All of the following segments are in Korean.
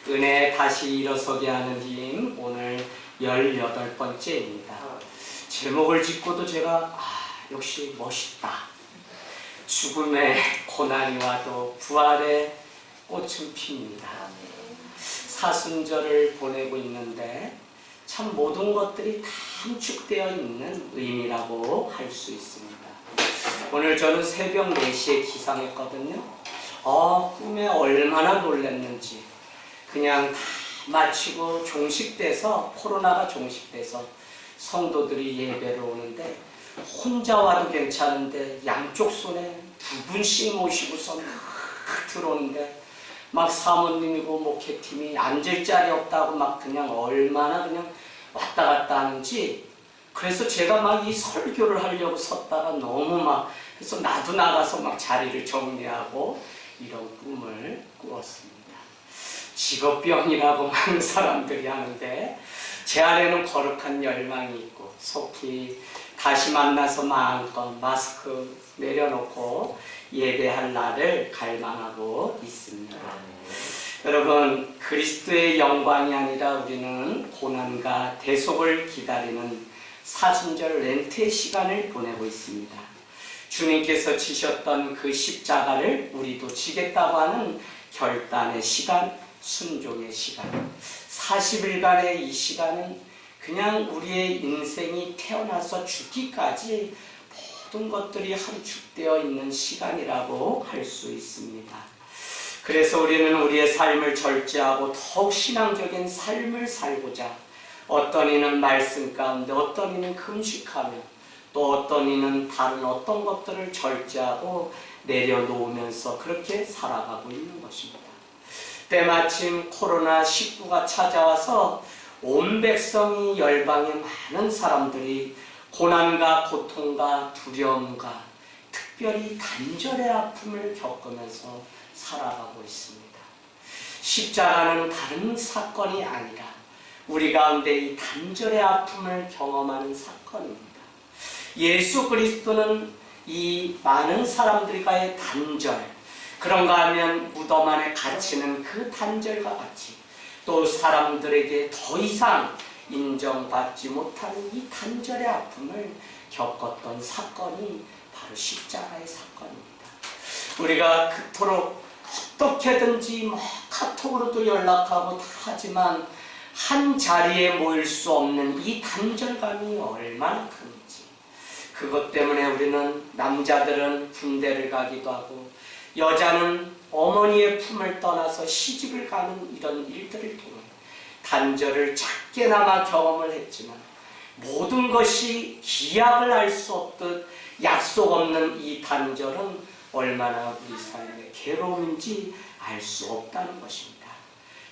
은혜 다시 일어서게 하는 힘, 오늘 18번째입니다. 제목을 짓고도 제가 역시 멋있다. 죽음의 고난이 와도 부활의 꽃은 핍니다. 사순절을 보내고 있는데 참 모든 것들이 다 함축되어 있는 의미라고 할 수 있습니다. 오늘 저는 새벽 4시에 기상했거든요. 꿈에 얼마나 놀랐는지. 그냥 다 마치고 종식돼서, 코로나가 종식돼서 성도들이 예배를 오는데 혼자 와도 괜찮은데 양쪽 손에 2분씩 모시고서 막 들어오는데 막 사모님이고 목회팀이 앉을 자리 없다고 막 그냥 얼마나 그냥 왔다 갔다 하는지. 그래서 제가 막 이 설교를 하려고 섰다가 너무 막 그래서 나도 나가서 막 자리를 정리하고 이런 꿈을 꾸었습니다. 직업병이라고 많은 사람들이 하는데 제 안에는 거룩한 열망이 있고 속히 다시 만나서 마음껏 마스크 내려놓고 예배할 날을 갈망하고 있습니다. 여러분, 그리스도의 영광이 아니라 우리는 고난과 대속을 기다리는 사순절 렌트의 시간을 보내고 있습니다. 주님께서 지셨던 그 십자가를 우리도 지겠다고 하는 결단의 시간, 순종의 시간. 40일간의 이 시간은 그냥 우리의 인생이 태어나서 죽기까지 모든 것들이 함축되어 있는 시간이라고 할 수 있습니다. 그래서 우리는 우리의 삶을 절제하고 더욱 신앙적인 삶을 살고자 어떤 이는 말씀 가운데, 어떤 이는 금식하며, 또 어떤 이는 다른 어떤 것들을 절제하고 내려놓으면서 그렇게 살아가고 있는 것입니다. 때마침 코로나19가 찾아와서 온 백성이 열방에 많은 사람들이 고난과 고통과 두려움과 특별히 단절의 아픔을 겪으면서 살아가고 있습니다. 십자가는 다른 사건이 아니라 우리 가운데 이 단절의 아픔을 경험하는 사건입니다. 예수 그리스도는 이 많은 사람들과의 단절, 그런가 하면 무덤 안에 갇히는 그 단절과 같이 또 사람들에게 더 이상 인정받지 못하는 이 단절의 아픔을 겪었던 사건이 바로 십자가의 사건입니다. 우리가 그토록 어떻게든지 카톡으로도 연락하고 다 하지만 한 자리에 모일 수 없는 이 단절감이 얼마나 큰지. 그것 때문에 우리는 남자들은 군대를 가기도 하고 여자는 어머니의 품을 떠나서 시집을 가는 이런 일들을 통해 단절을 작게나마 경험을 했지만 모든 것이 기약을 알 수 없듯 약속 없는 이 단절은 얼마나 우리 삶의 괴로움인지 알 수 없다는 것입니다.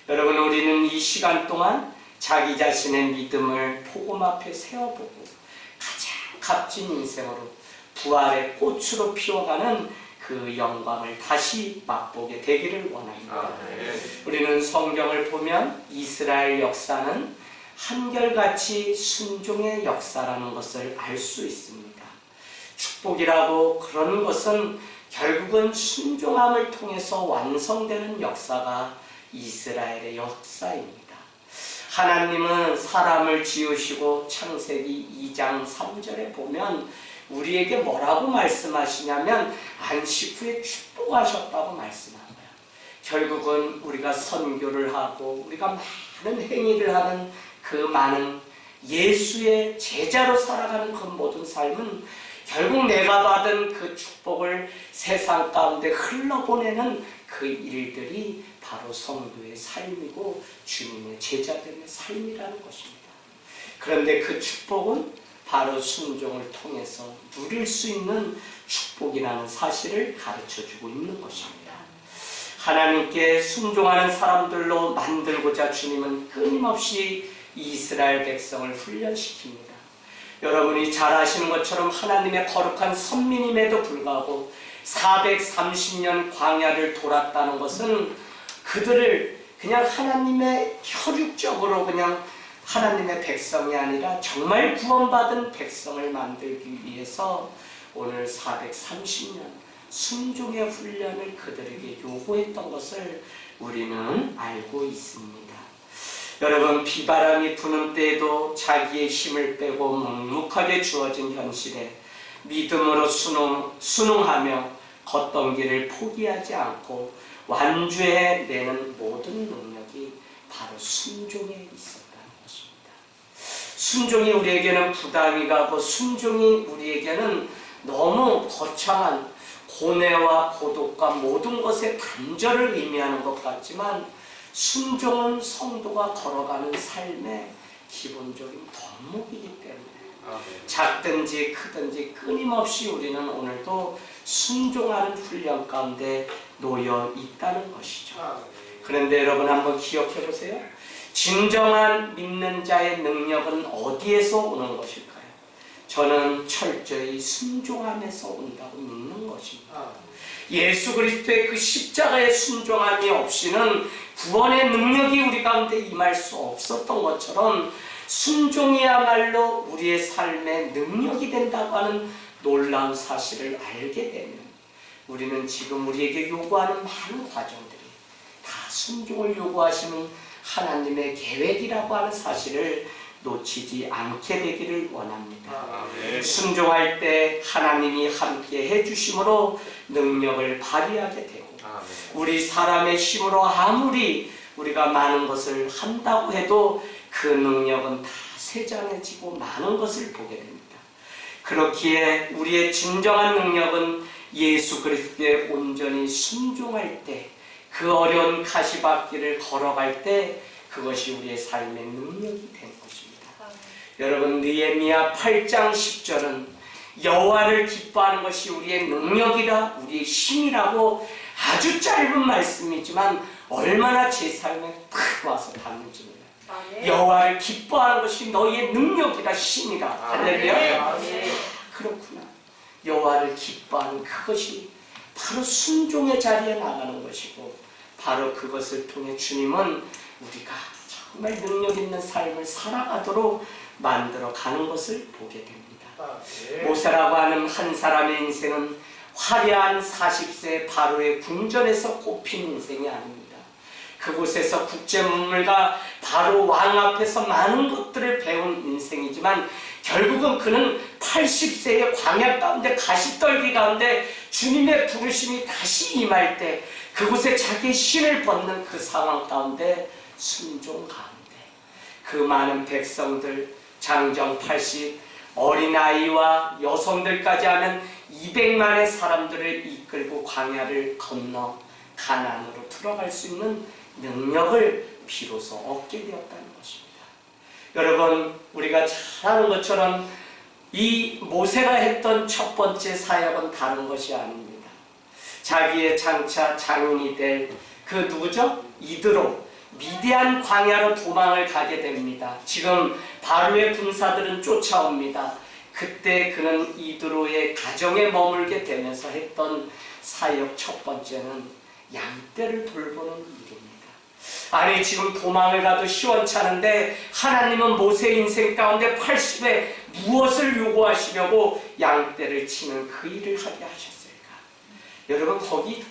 여러분, 우리는 이 시간 동안 자기 자신의 믿음을 복음 앞에 세워보고 가장 값진 인생으로 부활의 꽃으로 피워가는 그 영광을 다시 맛보게 되기를 원합니다. 우리는 성경을 보면 이스라엘 역사는 한결같이 순종의 역사라는 것을 알 수 있습니다. 축복이라고 그런 것은 결국은 순종함을 통해서 완성되는 역사가 이스라엘의 역사입니다. 하나님은 사람을 지으시고 창세기 2장 3절에 보면 우리에게 뭐라고 말씀하시냐면 안식 후에 축복하셨다고 말씀합니다. 결국은 우리가 선교를 하고 우리가 많은 행위를 하는 그 많은 예수의 제자로 살아가는 그 모든 삶은 결국 내가 받은 그 축복을 세상 가운데 흘러보내는 그 일들이 바로 성도의 삶이고 주님의 제자들의 삶이라는 것입니다. 그런데 그 축복은 바로 순종을 통해서 누릴 수 있는 축복이라는 사실을 가르쳐주고 있는 것입니다. 하나님께 순종하는 사람들로 만들고자 주님은 끊임없이 이스라엘 백성을 훈련시킵니다. 여러분이 잘 아시는 것처럼 하나님의 거룩한 선민임에도 불구하고 430년 광야를 돌았다는 것은 그들을 그냥 하나님의 혈육적으로 그냥 하나님의 백성이 아니라 정말 구원받은 백성을 만들기 위해서 오늘 430년 순종의 훈련을 그들에게 요구했던 것을 우리는 알고 있습니다. 여러분, 비바람이 부는 때에도 자기의 힘을 빼고 묵묵하게 주어진 현실에 믿음으로 순응하며 걷던 길을 포기하지 않고 완주해내는 모든 능력이 바로 순종에 있었다는 것입니다. 순종이 우리에게는 부담이 가고 순종이 우리에게는 너무 거창한 고뇌와 고독과 모든 것의 단절을 의미하는 것 같지만 순종은 성도가 걸어가는 삶의 기본적인 덕목이기 때문에 작든지 크든지 끊임없이 우리는 오늘도 순종하는 훈련 가운데 놓여 있다는 것이죠. 그런데 여러분 한번 기억해 보세요. 진정한 믿는 자의 능력은 어디에서 오는 것일까요? 저는 철저히 순종함에서 온다고 믿는 것입니다. 예수 그리스도의 그 십자가의 순종함이 없이는 구원의 능력이 우리 가운데 임할 수 없었던 것처럼 순종이야말로 우리의 삶의 능력이 된다고 하는 놀라운 사실을 알게 되면 우리는 지금 우리에게 요구하는 많은 과정들이 다 순종을 요구하시는 하나님의 계획이라고 하는 사실을 놓치지 않게 되기를 원합니다. 순종할 때 하나님이 함께 해주심으로 능력을 발휘하게 되고 우리 사람의 힘으로 아무리 우리가 많은 것을 한다고 해도 그 능력은 다 세장해지고 많은 것을 보게 됩니다. 그렇기에 우리의 진정한 능력은 예수 그리스도에 온전히 순종할 때, 그 어려운 가시밭길을 걸어갈 때 그것이 우리의 삶의 능력이 된 것입니다. 여러분, 느헤미야 8장 10절은 여호와를 기뻐하는 것이 우리의 능력이라 우리의 힘이라고 아주 짧은 말씀이지만 얼마나 제 삶에 탁 와서 닿는지 몰라요. 여호와를 기뻐하는 것이 너희의 능력이라 힘이라. 할렐루야. 그렇구나. 여호와를 기뻐하는 그것이 바로 순종의 자리에 나가는 것이고 바로 그것을 통해 주님은 우리가 정말 능력 있는 삶을 살아가도록 만들어 가는 것을 보게 됩니다. 모세라고 하는 한 사람의 인생은 화려한 40세 바로의 궁전에서 꼽힌 인생이 아닙니다. 그곳에서 국제문물과 바로 왕 앞에서 많은 것들을 배운 인생이지만 결국은 그는 80세의 광야 가운데 가시떨기 가운데 주님의 부르심이 다시 임할 때 그곳에 자기의 신을 벗는 그 상황 가운데 순종 가운데 그 많은 백성들 장정 80 어린아이와 여성들까지 하면 200만의 사람들을 이끌고 광야를 건너 가나안으로 들어갈 수 있는 능력을 비로소 얻게 되었다는 것입니다. 여러분, 우리가 잘 아는 것처럼 이 모세가 했던 첫 번째 사역은 다른 것이 아닙니다. 자기의 장차 장인이 될 그 누구죠? 이드로 미디안 광야로 도망을 가게 됩니다. 지금 바로의 군사들은 쫓아옵니다. 그때 그는 이드로의 가정에 머물게 되면서 했던 사역 첫 번째는 양떼를 돌보는 일입니다. 아니, 지금 도망을 가도 시원찮은데 하나님은 모세 인생 가운데 80에 무엇을 요구하시려고 양떼를 치는 그 일을 하게 하셨을까? 여러분, 거기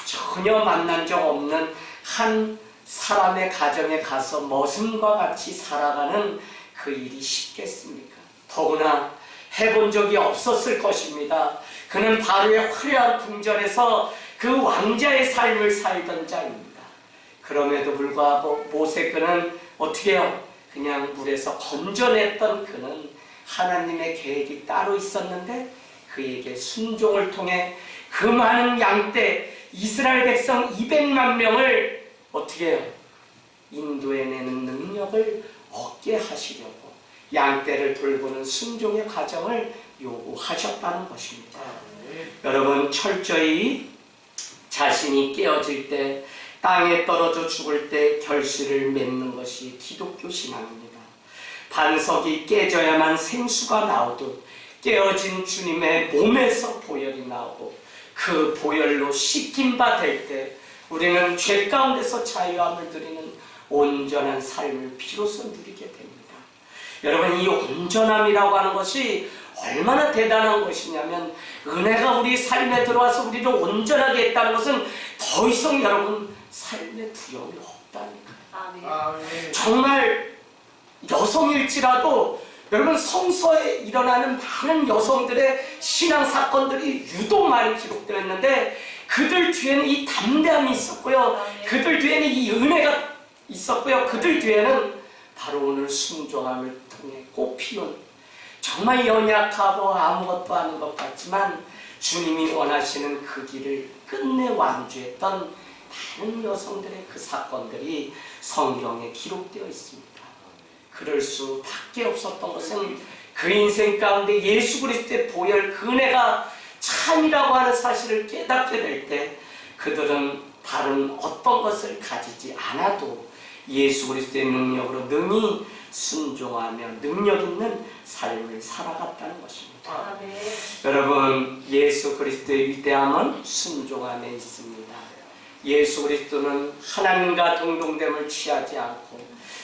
전혀 만난 적 없는 한 사람의 가정에 가서 머슴과 같이 살아가는 그 일이 쉽겠습니까? 더구나 해본 적이 없었을 것입니다. 그는 바로의 화려한 궁전에서 그 왕자의 삶을 살던 자입니다. 그럼에도 불구하고 모세 그는 어떻게 해요? 그냥 물에서 건져냈던 그는 하나님의 계획이 따로 있었는데 그에게 순종을 통해 그 많은 양떼 이스라엘 백성 200만 명을 어떻게 해요? 인도해내는 능력을 얻게 하시려고 양떼를 돌보는 순종의 과정을 요구하셨다는 것입니다. 여러분, 철저히 자신이 깨어질 때, 땅에 떨어져 죽을 때 결실을 맺는 것이 기독교 신앙입니다. 반석이 깨져야만 생수가 나오듯 깨어진 주님의 몸에서 보혈이 나오고 그 보혈로 씻긴 바 될 때 우리는 죄 가운데서 자유함을 누리는 온전한 삶을 비로소 누리게 됩니다. 여러분, 이 온전함이라고 하는 것이 얼마나 대단한 것이냐면 은혜가 우리 삶에 들어와서 우리를 온전하게 했다는 것은 더 이상 여러분 삶에 두려움이 없다니까요. 아멘. 정말 여성일지라도 여러분 성서에 일어나는 많은 여성들의 신앙 사건들이 유독 많이 기록되어 있는데 그들 뒤에는 이 담대함이 있었고요. 그들 뒤에는 이 은혜가 있었고요. 그들 뒤에는 바로 오늘 순종함을 통해 꽃피운 정말 연약하고 아무것도 아닌 것 같지만 주님이 원하시는 그 길을 끝내 완주했던 많은 여성들의 그 사건들이 성경에 기록되어 있습니다. 그럴 수밖에 없었던 것은 그 인생 가운데 예수 그리스도의 보혈 그 은혜가 참이라고 하는 사실을 깨닫게 될 때 그들은 다른 어떤 것을 가지지 않아도 예수 그리스도의 능력으로 능히 순종하며 능력 있는 삶을 살아갔다는 것입니다. 아멘. 여러분 예수 그리스도의 위대함은 순종 안에 있습니다. 예수 그리스도는 하나님과 동등됨을 취하지 않고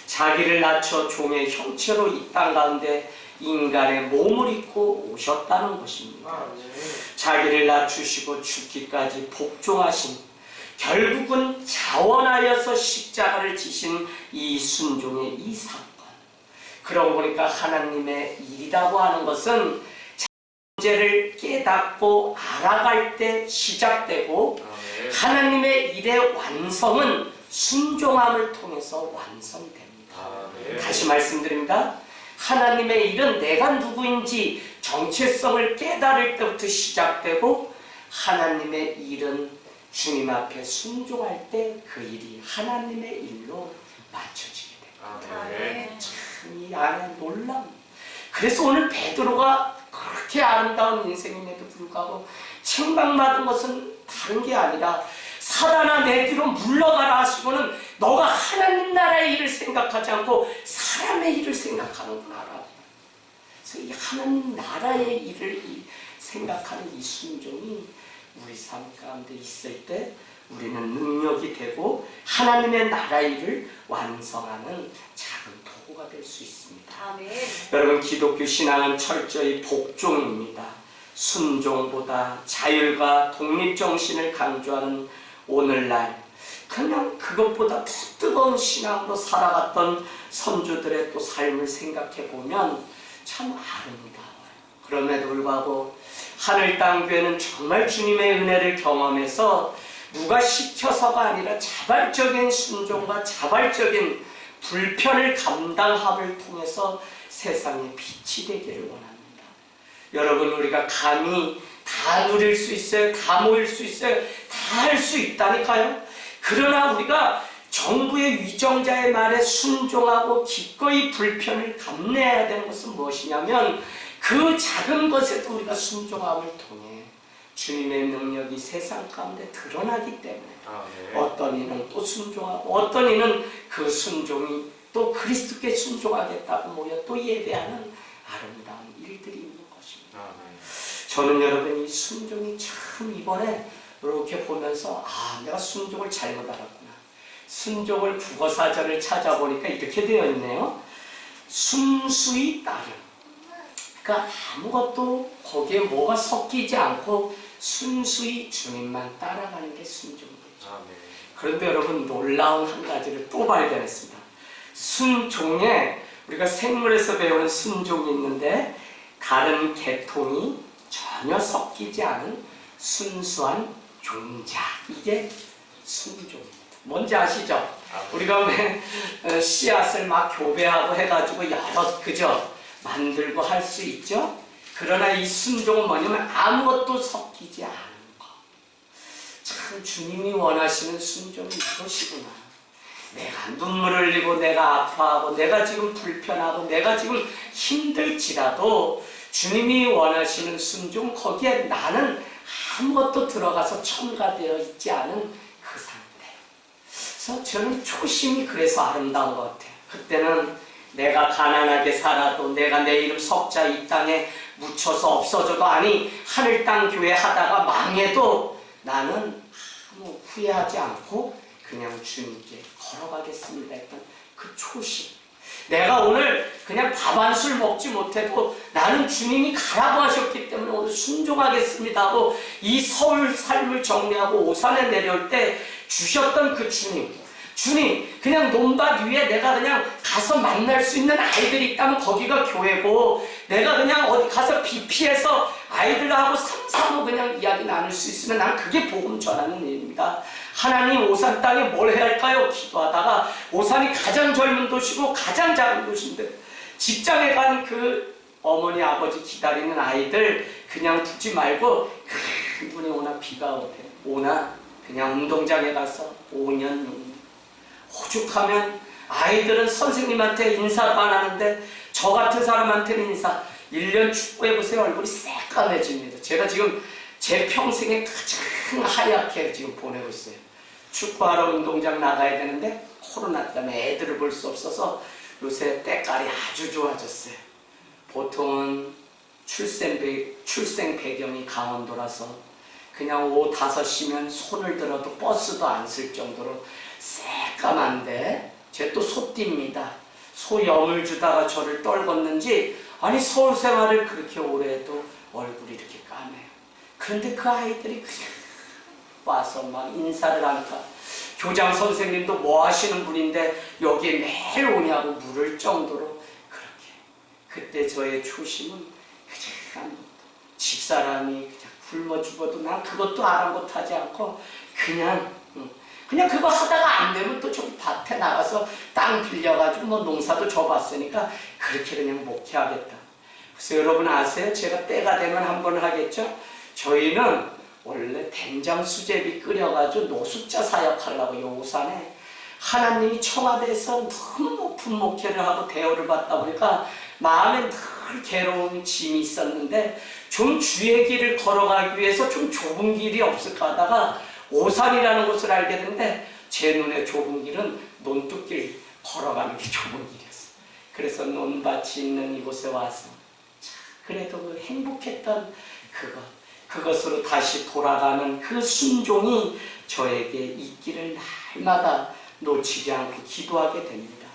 자기를 낮춰 종의 형체로 이 땅 가운데 인간의 몸을 입고 오셨다는 것입니다. 자기를 낮추시고 죽기까지 복종하신 결국은 자원하여서 십자가를 지신 이 순종의 이 사건. 그러고 보니까 하나님의 일이라고 하는 것은 문제를 깨닫고 알아갈 때 시작되고 하나님의 일의 완성은 순종함을 통해서 완성됩니다. 다시 말씀드립니다. 하나님의 일은 내가 누구인지 정체성을 깨달을 때부터 시작되고 하나님의 일은 주님 앞에 순종할 때 그 일이 하나님의 일로 맞춰지게 됩니다. 참 이 안에 놀라운. 그래서 오늘 베드로가 그렇게 아름다운 인생임에도 불구하고 책망받은 것은 다른 게 아니라 사단아 내 뒤로 물러가라 하시고는 너가 하나님 나라의 일을 생각하지 않고 사람의 일을 생각하는구나. 그래서 이 하나님 나라의 일을 생각하는 이 순종이 우리 삶 가운데 있을 때 우리는 능력이 되고 하나님의 나라의 일을 완성하는 작은 도구가 될 수 있습니다. 아멘. 여러분 기독교 신앙은 철저히 복종입니다. 순종보다 자율과 독립정신을 강조하는 오늘날 그냥 그것보다 뜨거운 신앙으로 살아갔던 선조들의 또 삶을 생각해 보면 참 아름다워요. 그럼에도 불구하고 하늘 땅 교회는 정말 주님의 은혜를 경험해서 누가 시켜서가 아니라 자발적인 순종과 자발적인 불편을 감당함을 통해서 세상에 빛이 되기를 원합니다. 여러분 우리가 감히 다 누릴 수 있어요. 다 모일 수 있어요. 다 할 수 있다니까요. 그러나 우리가 정부의 위정자의 말에 순종하고 기꺼이 불편을 감내해야 되는 것은 무엇이냐면 그 작은 것에도 우리가 순종함을 통해 주님의 능력이 세상 가운데 드러나기 때문에 어떤 이는 또 순종하고 어떤 이는 그 순종이 또 그리스도께 순종하겠다고 모여 또 예배하는 아름다운 일들이 있는 것입니다. 저는 여러분 이 순종이 참 이번에 이렇게 보면서 내가 순종을 잘못 알았구나. 순종을 국어사전을 찾아보니까 이렇게 되어 있네요. 순수히 따름. 그러니까 아무것도 거기에 뭐가 섞이지 않고 순수히 주님만 따라가는 게 순종이죠. 그런데 여러분 놀라운 한 가지를 또 발견했습니다. 순종에 우리가 생물에서 배우는 순종이 있는데 다른 계통이 전혀 섞이지 않은 순수한 종자. 이게 순종입니다. 뭔지 아시죠? 우리가 왜 씨앗을 막 교배하고 해가지고 여러 그죠? 만들고 할 수 있죠? 그러나 이 순종은 뭐냐면 아무것도 섞이지 않은 거. 참 주님이 원하시는 순종이 이것이구나. 내가 눈물을 흘리고 내가 아파하고 내가 지금 불편하고 내가 지금 힘들지라도 주님이 원하시는 순종 거기에 나는 아무것도 들어가서 첨가되어 있지 않은 그 상태. 그래서 저는 초심이 그래서 아름다운 것 같아요. 그때는 내가 가난하게 살아도 내가 내 이름 석자 이 땅에 묻혀서 없어져도 아니 하늘 땅 교회 하다가 망해도 나는 아무 후회하지 않고 그냥 주님께 걸어가겠습니다 했던 그 초심. 내가 오늘 그냥 밥 한 술 먹지 못해도 나는 주님이 가라고 하셨기 때문에 오늘 순종하겠습니다 하고 이 서울 삶을 정리하고 오산에 내려올 때 주셨던 그 주님, 그냥 논밭 위에 내가 그냥 가서 만날 수 있는 아이들이 있다면 거기가 교회고, 내가 그냥 어디 가서 비 피해서 아이들하고 삼삼오 그냥 이야기 나눌 수 있으면 난 그게 복음 전하는 일입니다. 하나님, 오산 땅에 뭘 해야 할까요? 기도하다가 오산이 가장 젊은 도시고 가장 작은 도시인데 직장에 간 그 어머니 아버지 기다리는 아이들 그냥 두지 말고 눈이 오나 비가 오나 그냥 운동장에 가서 5년 6년 오죽하면 아이들은 선생님한테 인사도 안 하는데 저 같은 사람한테는 1년 축구해보세요. 얼굴이 새까매집니다. 제가 지금 제 평생에 가장 하얗게 지금 보내고 있어요. 축구하러 운동장 나가야 되는데 코로나 때문에 애들을 볼 수 없어서 요새 때깔이 아주 좋아졌어요. 보통은 출생 배경이 강원도라서 그냥 오후 5시면 손을 들어도 버스도 안 쓸 정도로 새까만데, 쟤 또 소띠입니다. 소염을 주다가 저를 떨궜는지 아니 서울 생활을 그렇게 오래 해도 얼굴이 이렇게 까매요. 그런데 그 아이들이 그냥 와서 막 인사를 하니까 교장 선생님도 뭐 하시는 분인데 여기에 매일 오냐고 물을 정도로 그렇게. 그때 저의 초심은 그냥 집사람이 그냥 굶어 죽어도 난 그것도 아랑곳하지 않고 그냥 그거 하다가 안 되면 또 저기 밭에 나가서 땅 빌려가지고 뭐 농사도 져봤으니까 그렇게 그냥 목회하겠다. 그래서 여러분 아세요? 제가 때가 되면 한번 하겠죠? 저희는 원래 된장 수제비 끓여가지고 노숙자 사역하려고 요산에 하나님이 청와대에서 너무 높은 목회를 하고 대우를 받다 보니까 마음에 늘 괴로운 짐이 있었는데 좀 주의 길을 걸어가기 위해서 좀 좁은 길이 없을까 하다가 오산이라는 곳을 알게 됐는데 제 눈에 좁은 길은 논뚝길 걸어가는 게 좁은 길이었어요. 그래서 논밭이 있는 이곳에 와서 그래도 그 행복했던 그것으로 다시 돌아가는 그 순종이 저에게 있기를 날마다 놓치지 않고 기도하게 됩니다.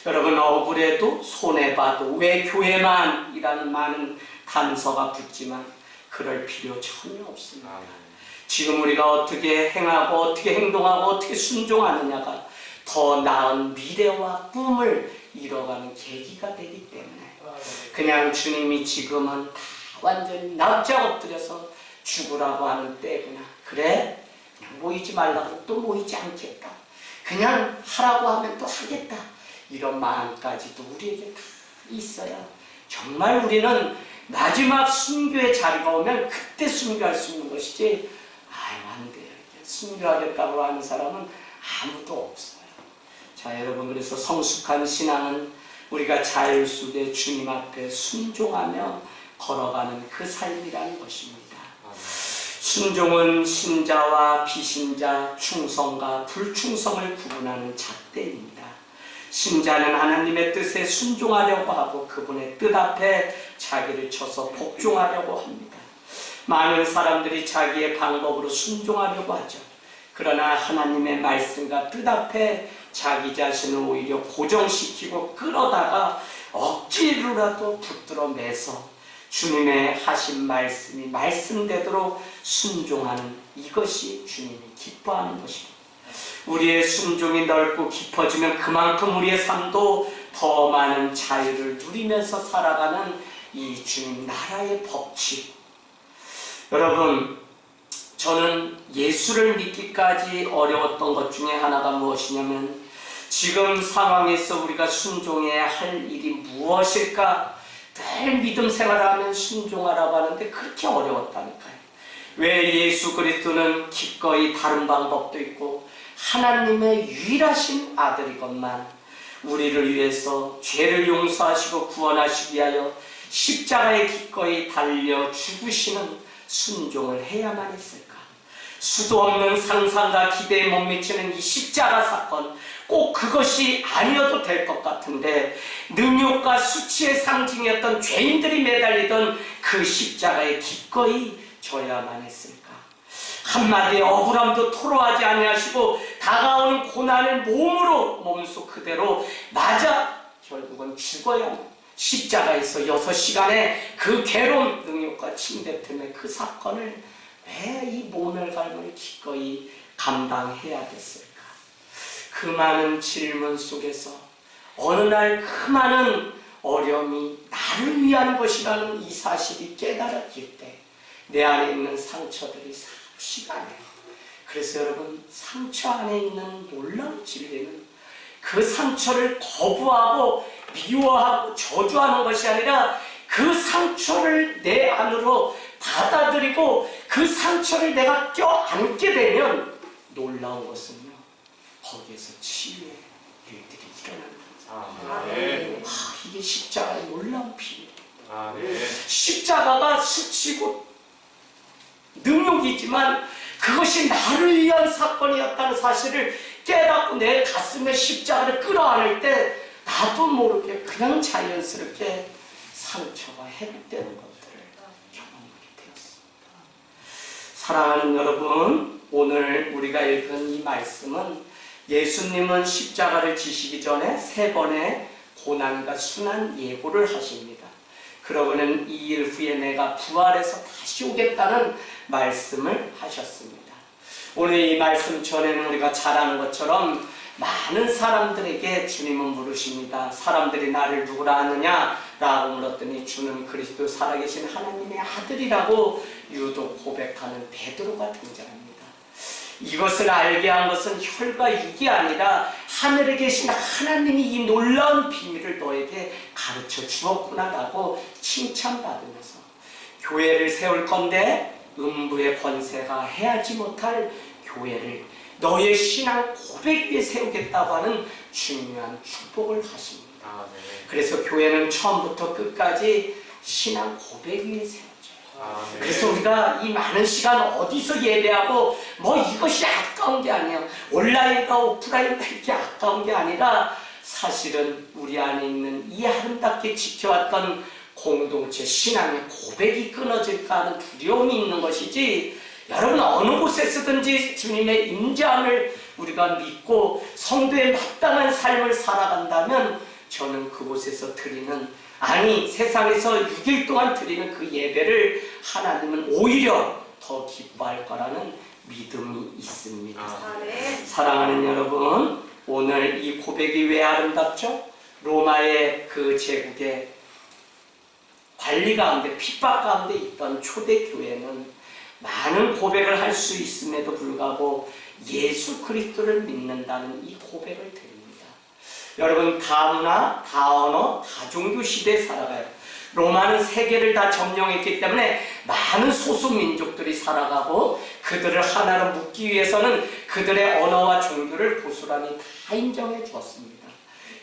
여러분, 억울해도 손해봐도 왜 교회만 이라는 많은 단서가 붙지만 그럴 필요 전혀 없습니다. 지금 우리가 어떻게 행하고 어떻게 행동하고 어떻게 순종하느냐가 더 나은 미래와 꿈을 이뤄가는 계기가 되기 때문에 그냥 주님이 지금은 다 완전히 납작 엎드려서 죽으라고 하는 때구나. 그래? 그냥 모이지 말라고 또 모이지 않겠다. 그냥 하라고 하면 또 하겠다. 이런 마음까지도 우리에게 다 있어야 정말 우리는 마지막 순교의 자리가 오면 그때 순교할 수 있는 것이지, 안 돼요. 순교하겠다고 하는 사람은 아무도 없어요. 자, 여러분, 그래서 성숙한 신앙은 우리가 자율 속에 주님 앞에 순종하며 걸어가는 그 삶이라는 것입니다. 순종은 신자와 비신자, 충성과 불충성을 구분하는 잣대입니다. 신자는 하나님의 뜻에 순종하려고 하고 그분의 뜻 앞에 자기를 쳐서 복종하려고 합니다. 많은 사람들이 자기의 방법으로 순종하려고 하죠. 그러나 하나님의 말씀과 뜻 앞에 자기 자신을 오히려 고정시키고 끌어다가 억지로라도 붙들어 매서 주님의 하신 말씀이 말씀되도록 순종하는 이것이 주님이 기뻐하는 것입니다. 우리의 순종이 넓고 깊어지면 그만큼 우리의 삶도 더 많은 자유를 누리면서 살아가는 이 주님 나라의 법칙. 여러분, 저는 예수를 믿기까지 어려웠던 것 중에 하나가 무엇이냐면 지금 상황에서 우리가 순종해야 할 일이 무엇일까? 늘 믿음 생활하면 순종하라고 하는데 그렇게 어려웠다니까요. 왜 예수 그리스도는 기꺼이 다른 방법도 있고 하나님의 유일하신 아들이건만 우리를 위해서 죄를 용서하시고 구원하시기 위하여 십자가에 기꺼이 달려 죽으시는 순종을 해야만 했을까? 수도 없는 상상과 기대에 못 미치는 이 십자가 사건, 꼭 그것이 아니어도 될 것 같은데 능욕과 수치의 상징이었던 죄인들이 매달리던 그 십자가에 기꺼이 져야만 했을까? 한마디의 억울함도 토로하지 아니하시고 다가오는 고난을 몸으로 몸소 그대로 맞아 결국은 죽어야 십자가에서 6시간의 그 괴로운 능욕과 침대 때문에 그 사건을 왜 이 모멸감을 기꺼이 감당해야 됐을까? 그 많은 질문 속에서 어느 날 그 많은 어려움이 나를 위한 것이라는 이 사실이 깨달아질 때 내 안에 있는 상처들이 삽시가 안 해요. 그래서 여러분, 상처 안에 있는 놀라운 진리는 그 상처를 거부하고 미워하고 저주하는 것이 아니라 그 상처를 내 안으로 받아들이고 그 상처를 내가 껴안게 되면 놀라운 것은요, 거기에서 치유의 일들이 일어납니다. 이게 십자가의 놀라운 비밀이에요. 십자가가 스치고 능욕이지만 그것이 나를 위한 사건이었다는 사실을 깨닫고 내 가슴에 십자가를 끌어안을 때 나도 모르게 그냥 자연스럽게 상처가 해결되는 것들을 경험하게 되었습니다. 사랑하는 여러분, 오늘 우리가 읽은 이 말씀은 예수님은 십자가를 지시기 전에 3번의 고난과 순환 예고를 하십니다. 그러고는 2일 후에 내가 부활해서 다시 오겠다는 말씀을 하셨습니다. 오늘 이 말씀 전에는 우리가 잘 아는 것처럼 많은 사람들에게 주님은 물으십니다. 사람들이 나를 누구라 하느냐? 라고 물었더니 주는 그리스도 살아계신 하나님의 아들이라고 유독 고백하는 베드로가 등장합니다. 이것을 알게 한 것은 혈과 육이 아니라 하늘에 계신 하나님이 이 놀라운 비밀을 너에게 가르쳐 주었구나라고 칭찬받으면서 교회를 세울 건데 음부의 권세가 해하지 못할 교회를 너의 신앙 고백 위에 세우겠다고 하는 중요한 축복을 하십니다. 그래서 교회는 처음부터 끝까지 신앙 고백 위에 세워져요. 그래서 우리가 이 많은 시간 어디서 예배하고 뭐 이것이 아까운 게 아니에요. 온라인과 오프라인과 이렇게 아까운 게 아니라 사실은 우리 안에 있는 이 아름답게 지켜왔던 공동체 신앙의 고백이 끊어질까 하는 두려움이 있는 것이지, 여러분 어느 곳에서든지 주님의 임재함을 우리가 믿고 성도의 마땅한 삶을 살아간다면 저는 그곳에서 드리는, 아니 세상에서 6일 동안 드리는 그 예배를 하나님은 오히려 더 기뻐할 거라는 믿음이 있습니다. 사랑하는 여러분, 오늘 이 고백이 왜 아름답죠? 로마의 그 제국의 관리 가운데 핍박 가운데 있던 초대교회는 많은 고백을 할 수 있음에도 불구하고 예수 그리스도를 믿는다는 이 고백을 드립니다. 여러분, 다 문화, 다 언어, 다 종교 시대에 살아가요. 로마는 세계를 다 점령했기 때문에 많은 소수민족들이 살아가고 그들을 하나로 묶기 위해서는 그들의 언어와 종교를 고스란히 다 인정해 주었습니다.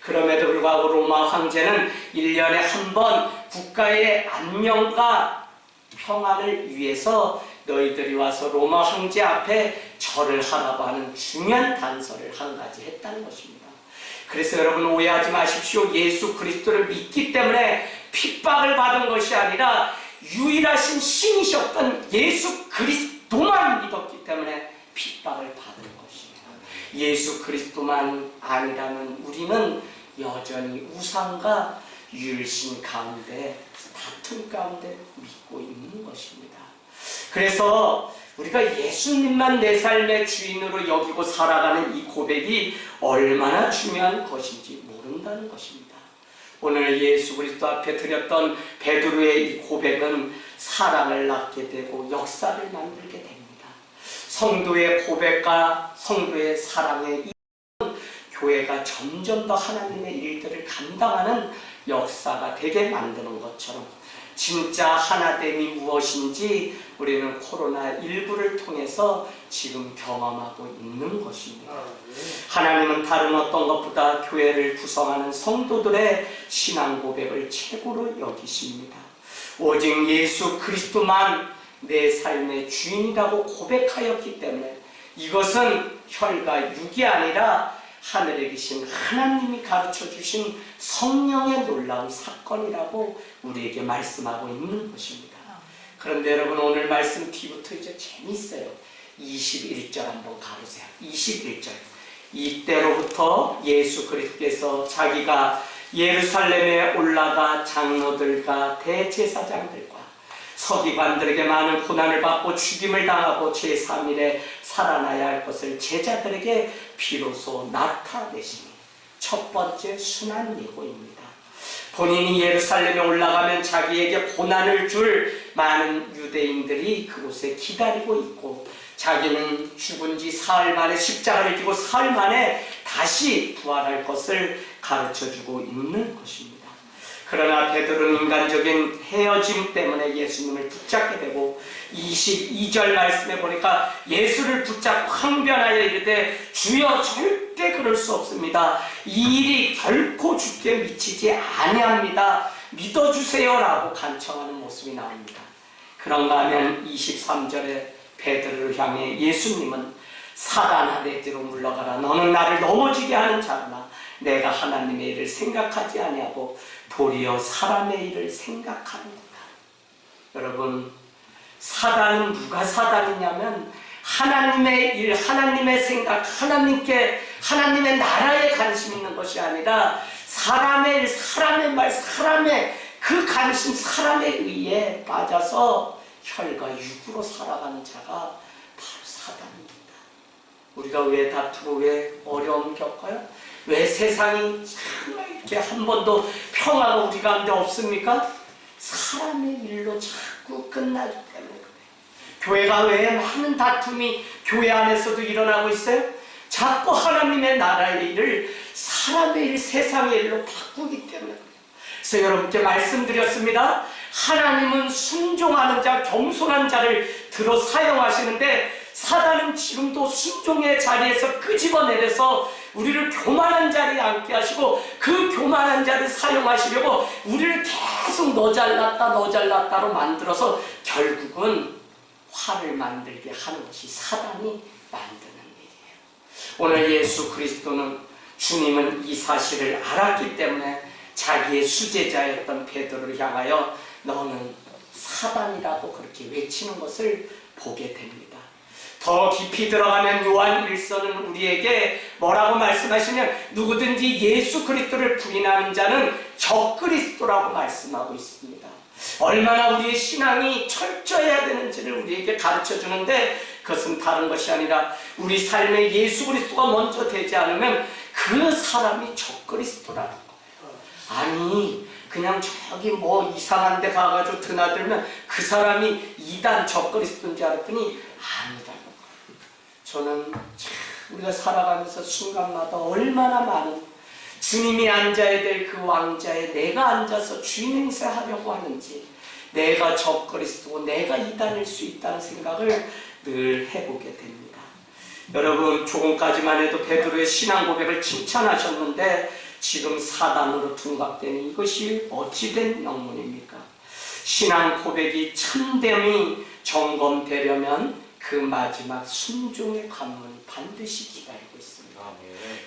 그럼에도 불구하고 로마 황제는 1년에 한 번 국가의 안녕과 평안을 위해서 너희들이 와서 로마 황제 앞에 절을 하라고 하는 중요한 단서를 한 가지 했다는 것입니다. 그래서 여러분 오해하지 마십시오. 예수 그리스도를 믿기 때문에 핍박을 받은 것이 아니라 유일하신 신이셨던 예수 그리스도만 믿었기 때문에 핍박을 받은 것입니다. 예수 그리스도만 아니라면 우리는 여전히 우상과 유일신 가운데, 다툼 가운데 믿고 있는 것입니다. 그래서 우리가 예수님만 내 삶의 주인으로 여기고 살아가는 이 고백이 얼마나 중요한 것인지 모른다는 것입니다. 오늘 예수 그리스도 앞에 드렸던 베드로의 이 고백은 사랑을 낳게 되고 역사를 만들게 됩니다. 성도의 고백과 성도의 사랑의 이 교회가 점점 더 하나님의 일들을 감당하는 역사가 되게 만드는 것처럼 진짜 하나됨이 무엇인지 우리는 코로나19를 통해서 지금 경험하고 있는 것입니다. 하나님은 다른 어떤 것보다 교회를 구성하는 성도들의 신앙 고백을 최고로 여기십니다. 오직 예수 그리스도만 내 삶의 주인이라고 고백하였기 때문에 이것은 혈과 육이 아니라 하늘에 계신 하나님이 가르쳐주신 성령의 놀라운 사건이라고 우리에게 말씀하고 있는 것입니다. 그런데 여러분 오늘 말씀 뒤부터 이제 재밌어요. 21절 한번 가보세요. 21절. 이때로부터 예수 그리스도께서 자기가 예루살렘에 올라가 장로들과 대제사장들과 서기관들에게 많은 고난을 받고 죽임을 당하고 제3일에 살아나야 할 것을 제자들에게 비로소 나타내시니 첫 번째 순환 예고입니다. 본인이 예루살렘에 올라가면 자기에게 고난을 줄 많은 유대인들이 그곳에 기다리고 있고, 자기는 죽은 지 사흘 만에 십자가를 지고 사흘 만에 다시 부활할 것을 가르쳐주고 있는 것입니다. 그러나 베드로는 인간적인 헤어짐 때문에 예수님을 붙잡게 되고, 22절 말씀에 보니까 예수를 붙잡고 항변하여 이르되 주여 절대 그럴 수 없습니다. 이 일이 결코 주께 미치지 아니합니다. 믿어주세요 라고 간청하는 모습이 나옵니다. 그런가 하면 23절에 베드로를 향해 예수님은 사단아 내 뒤로 물러가라. 너는 나를 넘어지게 하는 자구나. 내가 하나님의 일을 생각하지 아니하고 도리어 사람의 일을 생각하는구나. 여러분, 사단은 누가 사단이냐면 하나님의 일, 하나님의 생각, 하나님의 나라에 관심 있는 것이 아니라 사람의 일, 사람의 말, 사람의 그 관심, 사람의 의에 빠져서 혈과 육으로 살아가는 자가 바로 사단입니다. 우리가 왜 다투고 왜 어려움 겪어요? 왜 세상이 정말 이렇게 한 번도 평화가 우리 가운데 없습니까? 사람의 일로 자꾸 끝나기 때문에 그래요. 교회가 왜 많은 다툼이 교회 안에서도 일어나고 있어요? 자꾸 하나님의 나라의 일을 사람의 일, 세상의 일로 바꾸기 때문에 그래요. 그래서 여러분께 말씀드렸습니다. 하나님은 순종하는 자, 겸손한 자를 들어 사용하시는데 사단은 지금도 순종의 자리에서 끄집어내려서 우리를 교만한 자리에 앉게 하시고 그 교만한 자를 사용하시려고 우리를 계속 너 잘났다로 만들어서 결국은 화를 만들게 하는 것이 사단이 만드는 일이에요. 오늘 예수 그리스도는, 주님은 이 사실을 알았기 때문에 자기의 수제자였던 베드로를 향하여 너는 사단이라고 그렇게 외치는 것을 보게 됩니다. 더 깊이 들어가면 요한 1서는 우리에게 뭐라고 말씀하시면 누구든지 예수 그리스도를 부인하는 자는 적그리스도라고 말씀하고 있습니다. 얼마나 우리의 신앙이 철저해야 되는지를 우리에게 가르쳐 주는데, 그것은 다른 것이 아니라 우리 삶에 예수 그리스도가 먼저 되지 않으면 그 사람이 적그리스도라는 거예요. 아니 그냥 저기 뭐 이상한 데 가가지고 드나들면 그 사람이 이단 적그리스도인지 알았더니 아니라는 거예요. 저는 참 우리가 살아가면서 순간마다 얼마나 많은 주님이 앉아야 될 그 왕자에 내가 앉아서 주인 행세하려고 하는지, 내가 적그리스도고 내가 이단일 수 있다는 생각을 늘 해보게 됩니다. 여러분, 조금까지만 해도 베드로의 신앙 고백을 칭찬하셨는데 지금 사단으로 둔갑되니 이것이 어찌된 영문입니까? 신앙 고백이 참됨이 점검되려면 그 마지막 순종의 관문이 반드시 기다리고 있습니다.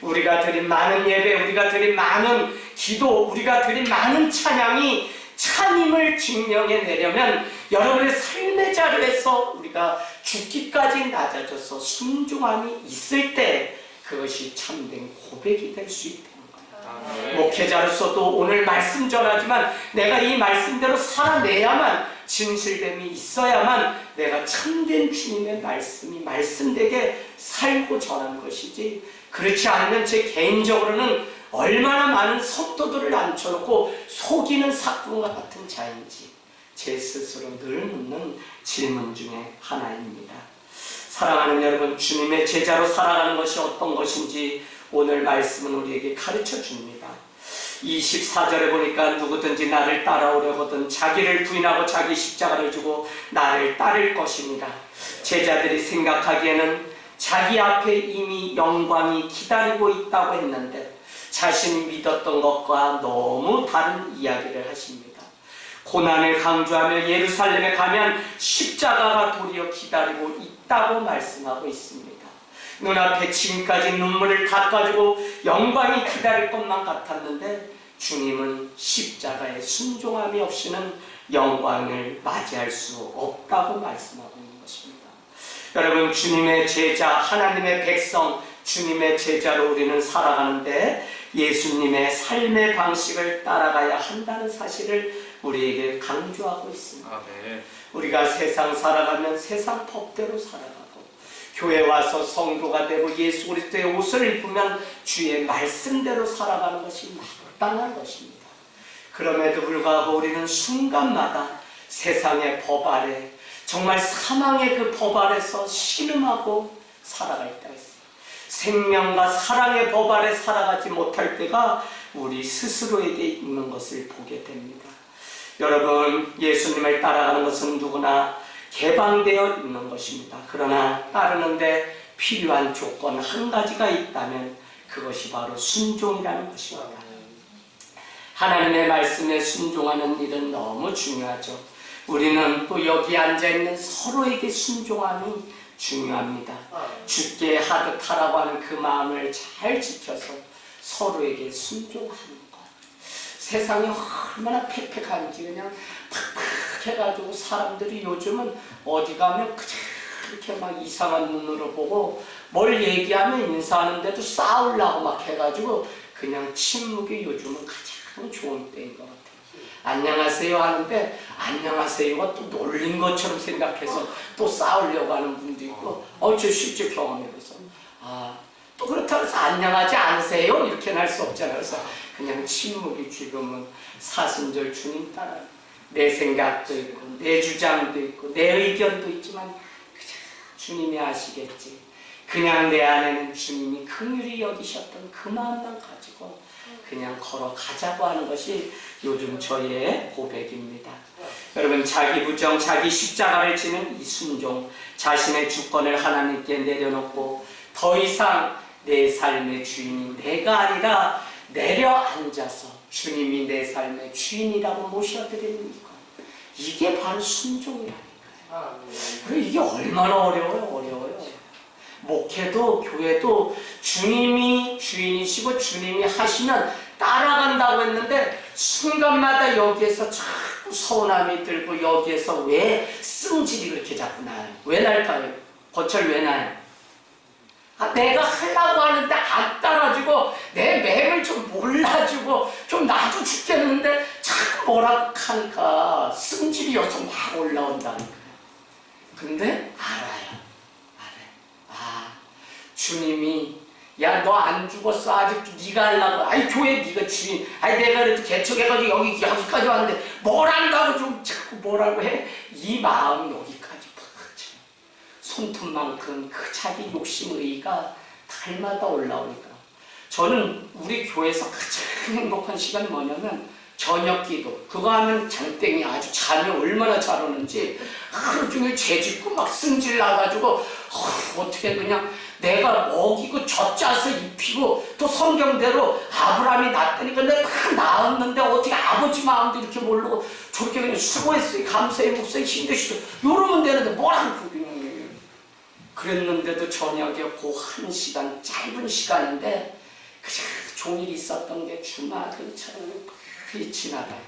우리가 드린 많은 예배, 우리가 드린 많은 기도, 우리가 드린 많은 찬양이 참임을 증명해내려면 여러분의 삶의 자리에서 우리가 죽기까지 낮아져서 순종함이 있을 때 그것이 참된 고백이 될 수 있다는 거예요. 목회자로서도 오늘 말씀 전하지만 내가 이 말씀대로 살아내야만, 진실됨이 있어야만 내가 참된 주님의 말씀이 말씀되게 살고 전하는 것이지, 그렇지 않으면 제 개인적으로는 얼마나 많은 성도들을 앉혀놓고 속이는 사건과 같은 자인지 제 스스로 늘 묻는 질문 중에 하나입니다. 사랑하는 여러분, 주님의 제자로 살아가는 것이 어떤 것인지 오늘 말씀은 우리에게 가르쳐 줍니다. 24절에 보니까 누구든지 나를 따라오려거든 자기를 부인하고 자기 십자가를 지고 나를 따를 것입니다. 제자들이 생각하기에는 자기 앞에 이미 영광이 기다리고 있다고 했는데 자신이 믿었던 것과 너무 다른 이야기를 하십니다. 고난을 강조하며 예루살렘에 가면 십자가가 도리어 기다리고 있다고 말씀하고 있습니다. 눈앞에 지금까지 눈물을 닦아주고 영광이 기다릴 것만 같았는데 주님은 십자가의 순종함이 없이는 영광을 맞이할 수 없다고 말씀하고 있는 것입니다. 여러분, 주님의 제자, 하나님의 백성, 주님의 제자로 우리는 살아가는데 예수님의 삶의 방식을 따라가야 한다는 사실을 우리에게 강조하고 있습니다. 네. 우리가 세상 살아가면 세상 법대로 살아가고, 교회 와서 성도가 되고 예수 그리스도의 옷을 입으면 주의 말씀대로 살아가는 것이 마땅한 것입니다. 그럼에도 불구하고 우리는 순간마다 세상의 법 아래, 정말 사망의 그 법 아래서 신음하고 살아갈 때가 있어요. 생명과 사랑의 법 아래 살아가지 못할 때가 우리 스스로에게 있는 것을 보게 됩니다. 여러분, 예수님을 따라가는 것은 누구나 개방되어 있는 것입니다. 그러나 따르는데 필요한 조건 한 가지가 있다면 그것이 바로 순종이라는 것입니다. 하나님의 말씀에 순종하는 일은 너무 중요하죠. 우리는 또 여기 앉아있는 서로에게 순종함이 중요합니다. 주께 하듯 하라고 하는 그 마음을 잘 지켜서 서로에게 순종하는 것. 세상이 얼마나 팩팩한지 그냥 팍팍 해가지고 사람들이 요즘은 어디 가면 그렇게 막 이상한 눈으로 보고, 뭘 얘기하면 인사하는데도 싸우려고 막 해가지고 그냥 침묵이 요즘은 가장 좋은 때인 것 같아요. 안녕하세요 하는데 안녕하세요가 또 놀린 것처럼 생각해서 또 싸우려고 하는 분도 있고, 저 실제 경험해서 또 그렇다고 해서 안녕하지 않으세요 이렇게는 할 수 없잖아요. 그래서 그냥 침묵이 지금은 사순절 주님 따라 내 생각도 있고 내 주장도 있고 내 의견도 있지만 그냥 주님이 아시겠지. 그냥 내 안에는 주님이 긍휼히 여기셨던 그 마음만 가지고 그냥 걸어가자고 하는 것이 요즘 저의 고백입니다. 여러분, 자기 부정, 자기 십자가를 지는 이 순종, 자신의 주권을 하나님께 내려놓고 더 이상 내 삶의 주인이 내가 아니라 내려앉아서 주님이 내 삶의 주인이라고 모셔드리는 것, 이게 바로 순종이라니까요. 그리고 이게 얼마나 어려워요. 목회도 교회도 주님이 주인이시고 주님이 하시면 따라간다고 했는데, 순간마다 여기에서 자꾸 서운함이 들고 여기에서 왜 승질이 그렇게 자꾸 나요? 왜 날까요? 거철 왜 나요? 내가 하려고 하는데 안 따라주고 내 맹을 좀 몰라주고 좀 나도 죽겠는데 자꾸 뭐라고 하니까 승질이 여기서 막 올라온다니까요. 근데 알아요. 주님이 야, 너 안 죽었어. 아직도 네가 하려고. 교회 네가 주인. 내가 그래도 개척해가지고 여기까지 왔는데 뭘 한다고 좀 자꾸 뭐라고 해. 이 마음이 여기까지 박혀. 손톱만큼 그 자기 욕심 의가 달마다 올라오니까. 저는 우리 교회에서 가장 행복한 시간이 뭐냐면 저녁 기도. 그거 하면 장땡이 아주 잠이 얼마나 잘 오는지 하루 종일 죄짓고 막 승질 나가지고 어떻게 그냥 내가 먹이고 젖짜서 입히고, 또 성경대로 아브라함이 낳았다니까 내가 다 낳았는데 어떻게 아버지 마음도 이렇게 모르고 저렇게 그냥 수고했어요. 감사해 목사님 힘드시죠. 이러면 되는데 뭐라고 그냥. 그랬는데도 저녁에 그 한 시간, 짧은 시간인데 그냥 종일이 있었던 게 주마등처럼 지나가요.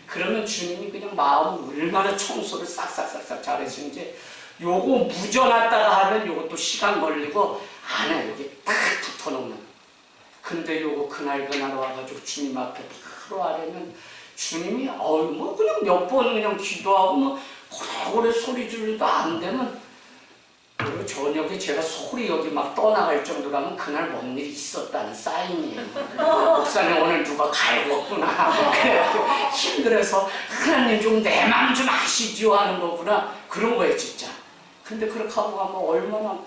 그러면 주님이 그냥 마음 얼마나 청소를 싹싹싹싹 잘해주는지. 요거 묻어놨다가 하면 요것도 시간 걸리고 안에 여기 딱 붙어놓는. 근데 요거 그날 와가지고 주님 앞에 바로 아래면 주님이 뭐 그냥 몇 번 그냥 기도하고 뭐 오래 소리 지르도 안 되면, 그리고 저녁에 제가 소리 여기 막 떠나갈 정도라면 그날 뭔 일이 있었다는 사인이에요. 목사님 오늘 누가 갈궜구나. 그래가지고 힘들어서 하나님 좀 내 마음 좀 아시죠 하는 거구나. 그런 거예요 진짜. 근데 그렇게 하고 가면 얼마나,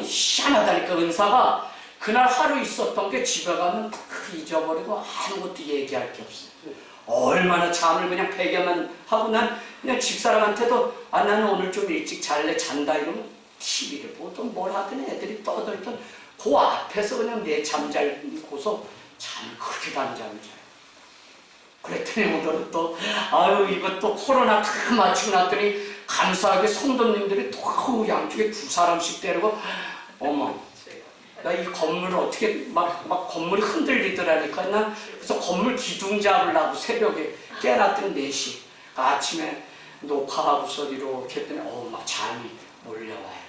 희한하다니까. 은사가 그날 하루 있었던 게 집에 가면 다 잊어버리고 아무것도 얘기할 게 없어요. 얼마나 잠을 그냥 베개만 하고 난 그냥 집사람한테도 나는 오늘 좀 일찍 잘래 잔다 이러면 TV를 보든 뭘 하든 애들이 떠들든 그 앞에서 그냥 내 잠잘고서 잠을 그렇게 안 자요. 그랬더니 오늘은 또 이것도 코로나 다 마치고 났더니 감사하게 성도님들이 또 양쪽에 2사람씩 데리고, 어머, 나 이 건물을 어떻게 막 건물이 흔들리더라니까. 나 그래서 건물 기둥 잡으려고 새벽에 깨어났더니 4시. 아침에 녹화하고서 이렇게 했더니 막 잠이 몰려와요.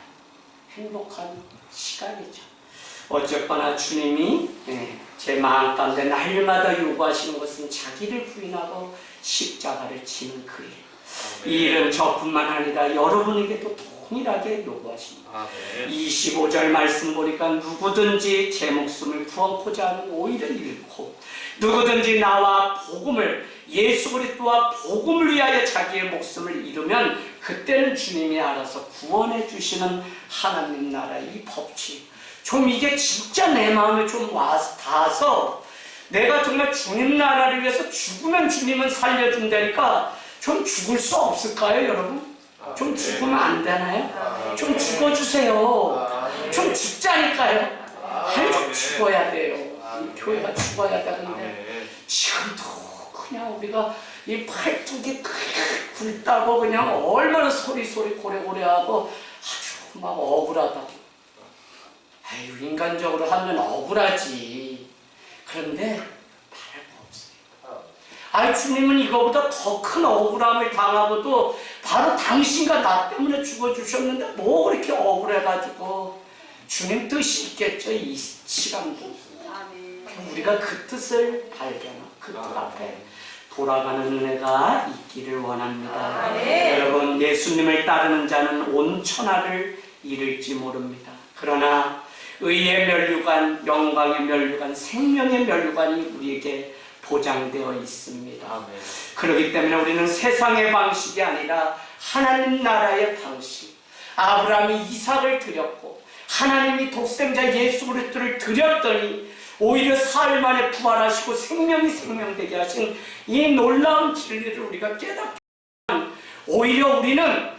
행복한 시간이죠. 어쨌거나 주님이 제 마음 가운데 날마다 요구하시는 것은 자기를 부인하고 십자가를 지는 그 일. 이 일은 저뿐만 아니라 여러분에게도 동일하게 요구하십니다. 25절 말씀 보니까 누구든지 제 목숨을 구원코자 하는 오히려 잃고 누구든지 나와 복음을 예수 그리스도와 복음을 위하여 자기의 목숨을 잃으면 그때는 주님이 알아서 구원해 주시는 하나님 나라의 이 법칙. 좀 이게 진짜 내 마음에 좀 와서 닿아서 내가 정말 주님 나라를 위해서 죽으면 주님은 살려준다니까 좀 죽을 수 없을까요, 여러분? 좀 죽으면 안 되나요? 좀 죽어주세요. 좀 죽자니까요. 좀 죽어야 돼요. 이 교회가 죽어야 되는데 지금도 그냥 우리가 이 팔뚝이 굵다고 그냥 얼마나 소리소리 고래고래하고 아주 막 억울하다고. 아유, 인간적으로 하면 억울하지. 그런데 말할 거 없어요. 아유, 주님은 이거보다 더 큰 억울함을 당하고도 바로 당신과 나 때문에 죽어주셨는데 뭐 그렇게 억울해가지고. 주님 뜻이 있겠죠, 이 시간도. 우리가 그 뜻을 발견하고 그 뜻 앞에 돌아가는 은혜가 있기를 원합니다. 여러분, 예수님을 따르는 자는 온 천하를 잃을지 모릅니다. 그러나 의의 면류관, 영광의 면류관, 생명의 면류관이 우리에게 보장되어 있습니다. 그렇기 때문에 우리는 세상의 방식이 아니라 하나님 나라의 방식. 아브라함이 이삭을 드렸고 하나님이 독생자 예수 그리스도를 드렸더니 오히려 사흘 만에 부활하시고 생명이 생명되게 하신 이 놀라운 진리를 우리가 깨닫게 되면 오히려 우리는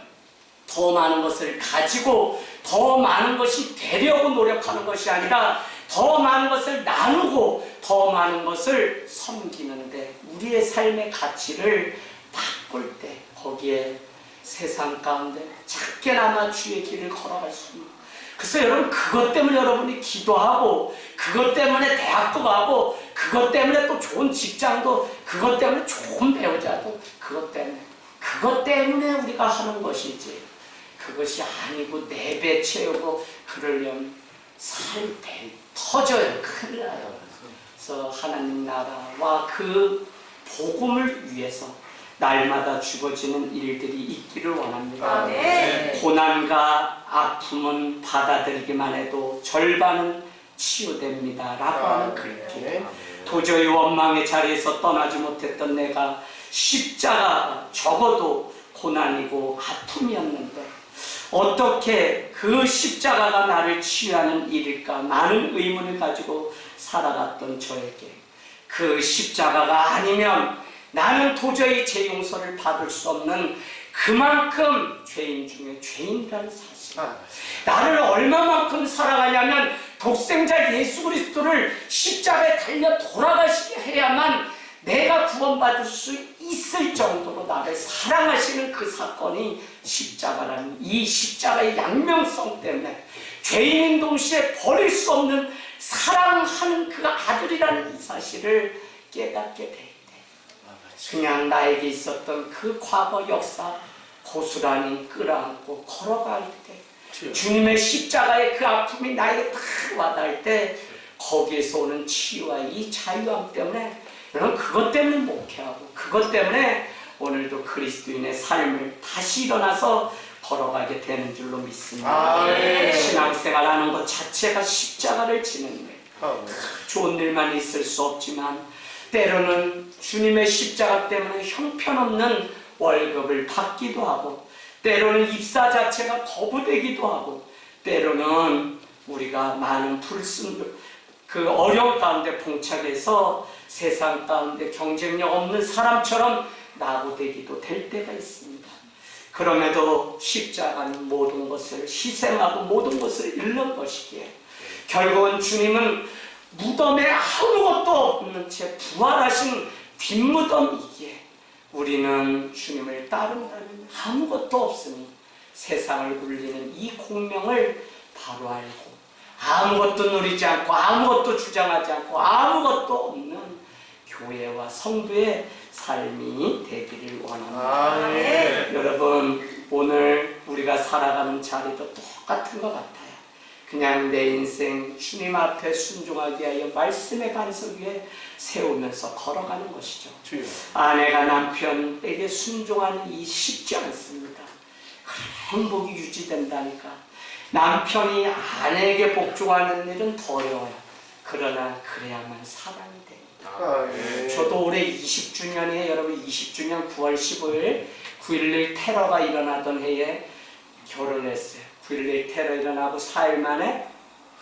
더 많은 것을 가지고 더 많은 것이 되려고 노력하는 것이 아니라 더 많은 것을 나누고 더 많은 것을 섬기는데 우리의 삶의 가치를 바꿀 때 거기에 세상 가운데 작게나마 주의 길을 걸어갈 수 있는. 그래서 여러분, 그것 때문에 여러분이 기도하고 그것 때문에 대학도 가고 그것 때문에 또 좋은 직장도 그것 때문에 좋은 배우자도 그것 때문에 우리가 하는 것이지 그것이 아니고 내 배 채우고 그러려면 살 배 터져요. 큰일 나요. 그래서 하나님 나라와 그 복음을 위해서 날마다 죽어지는 일들이 있기를 원합니다. 고난과 아픔은 받아들이기만 해도 절반은 치유됩니다 라고 하는 글귀. 도저히 원망의 자리에서 떠나지 못했던 내가 십자가 적어도 고난이고 아픔이었는데 어떻게 그 십자가가 나를 치유하는 일일까 많은 의문을 가지고 살아갔던 저에게 그 십자가가 아니면 나는 도저히 제 용서를 받을 수 없는 그만큼 죄인 중에 죄인이라는 사실. 나를 얼마만큼 사랑하냐면 독생자 예수 그리스도를 십자가에 달려 돌아가시게 해야만 내가 구원받을 수 있을 정도로 나를 사랑하시는 그 사건이 십자가라는 이 십자가의 양명성 때문에 죄인인 동시에 버릴 수 없는 사랑하는 그 아들이라는 이 사실을 깨닫게 될 때 그냥 나에게 있었던 그 과거 역사 고스란히 끌어안고 걸어갈 때 주님의 십자가의 그 아픔이 나에게 딱 와닿을 때 거기에서 오는 치유와 이 자유함 때문에 여러분 그것 때문에 목회하고 그것 때문에 오늘도 그리스도인의 삶을 다시 일어나서 걸어가게 되는 줄로 믿습니다. 신앙생활하는 것 자체가 십자가를 지는 일. 좋은 일만 있을 수 없지만 때로는 주님의 십자가 때문에 형편없는 월급을 받기도 하고 때로는 입사 자체가 거부되기도 하고 때로는 우리가 많은 그 어려움 가운데 봉착해서 세상 가운데 경쟁력 없는 사람처럼 나고되기도 될 때가 있습니다. 그럼에도 십자가는 모든 것을 희생하고 모든 것을 잃는 것이기에 결국은 주님은 무덤에 아무것도 없는 채 부활하신 뒷무덤이기에 우리는 주님을 따른다면 아무것도 없으니 세상을 굴리는 이 공명을 바로 알고 아무것도 누리지 않고 아무것도 주장하지 않고 아무것도 없는 교회와 성도의 삶이 되기를 원합니다. 여러분 오늘 우리가 살아가는 자리도 똑같은 것 같아요. 그냥 내 인생 주님 앞에 순종하기 위하여 말씀의 반석 위에 세우면서 걸어가는 것이죠. 아내가 남편에게 순종하는 이 쉽지 않습니다. 행복이 유지된다니까. 남편이 아내에게 복종하는 일은 더 어려워요. 그러나 그래야만 사랑이 됩니다. 저도 올해 20주년이에요. 여러분 20주년 9월 15일 9.11 테러가 일어나던 해에 결혼했어요. 9.11 테러 일어나고 4일 만에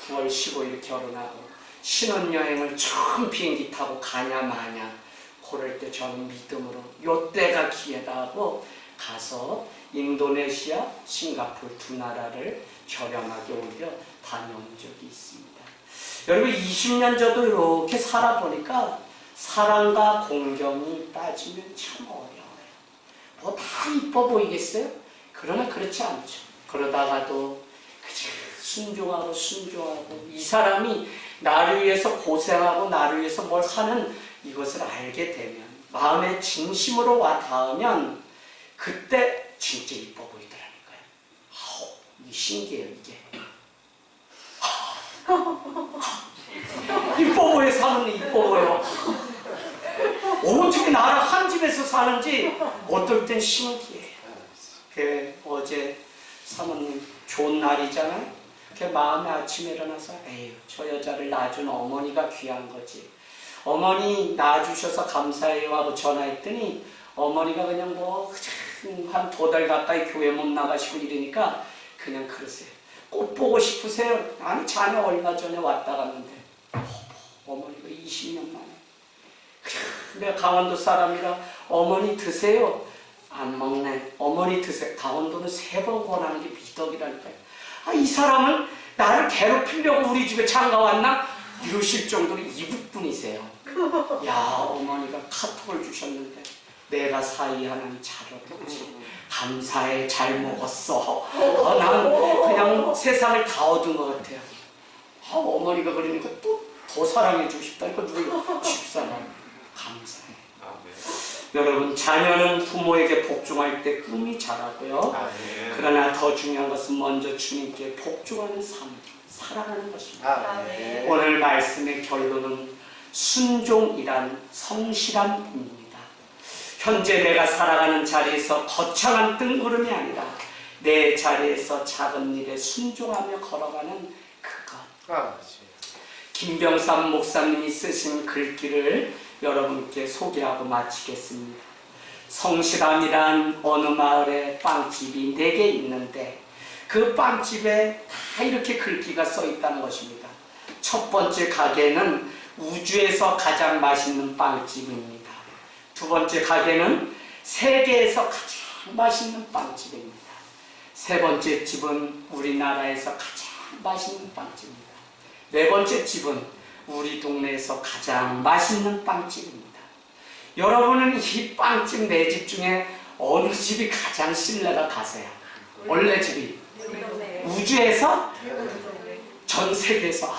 9월 15일 결혼하고 신혼여행을 처음 비행기 타고 가냐 마냐 그럴 때 저는 믿음으로 요때가 기회다 하고 가서 인도네시아, 싱가포르 두 나라를 저렴하게 오히려 다녀온 적이 있습니다. 여러분 20년 저도 이렇게 살아보니까 사랑과 공경이 빠지면 참 어려워요. 뭐 다 이뻐 보이겠어요? 그러나 그렇지 않죠. 그러다가도 그저 순종하고 이 사람이 나를 위해서 고생하고 나를 위해서 뭘 하는 이것을 알게 되면 마음에 진심으로 와 닿으면 그때 진짜 이뻐 보이더라니까요. 아우, 이 신기해요 이게. 이뻐 보여 사는 이뻐 보여. 어떻게 나랑 한 집에서 사는지 어떨 땐 신기해요. 어제 사모님 좋은 날이잖아요. 마음에 아침에 일어나서 에휴 저 여자를 낳아준 어머니가 귀한 거지. 어머니 낳아주셔서 감사해요 하고 전화했더니 어머니가 그냥 뭐 한 2달 가까이 교회 못 나가시고 이러니까 그냥 그러세요. 꼭 보고 싶으세요? 아니 자녀 얼마 전에 왔다 갔는데 어머니가 20년 만에. 내가 강원도 사람이라 어머니 드세요. 안 먹네. 어머니 드세요. 강원도는 3번 권하는 게 미덕이라니까요. 아, 이 사람은 나를 괴롭히려고 우리 집에 장가 왔나? 이러실 정도로 이북분이세요. 야 어머니가 카톡을 주셨는데 내가 사이 하나님 잘 얻었지. 감사해 잘 먹었어. 난 그냥 세상을 다 얻은 것 같아요. 어머니가 그러니까 또 더 사랑해 주고 싶다니까 누구 집사람 감사해. 여러분 자녀는 부모에게 복종할 때 꿈이 자라고요. 그러나 더 중요한 것은 먼저 주님께 복종하는 삶, 살아가는 것입니다. 오늘 말씀의 결론은 순종이란 성실함입니다. 현재 내가 살아가는 자리에서 거창한 뜬구름이 아니라 내 자리에서 작은 일에 순종하며 걸어가는 그것. 김병삼 목사님이 쓰신 글귀를 여러분께 소개하고 마치겠습니다. 성실함이란 어느 마을에 빵집이 4개 있는데 그 빵집에 다 이렇게 글귀가 써 있다는 것입니다. 첫 번째 가게는 우주에서 가장 맛있는 빵집입니다. 두 번째 가게는 세계에서 가장 맛있는 빵집입니다. 세 번째 집은 우리나라에서 가장 맛있는 빵집입니다. 네 번째 집은 우리 동네에서 가장 맛있는 빵집입니다. 여러분은 이 빵집 4집 중에 어느 집이 가장 신뢰가 가세요? 원래 집이 우주에서? 전 세계에서.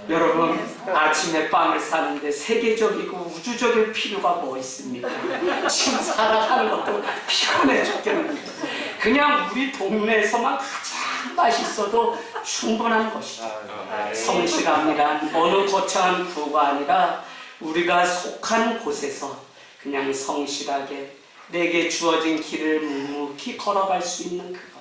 여러분 아침에 빵을 사는데 세계적이고 우주적일 필요가 뭐 있습니까? 지금 살아가는 것도 피곤해 죽겠는데 그냥 우리 동네에서만 가장 맛있어도 충분한 것이죠. 성실함이란 어느 거창한 구호가 아니라 우리가 속한 곳에서 그냥 성실하게 내게 주어진 길을 묵묵히 걸어갈 수 있는 그것.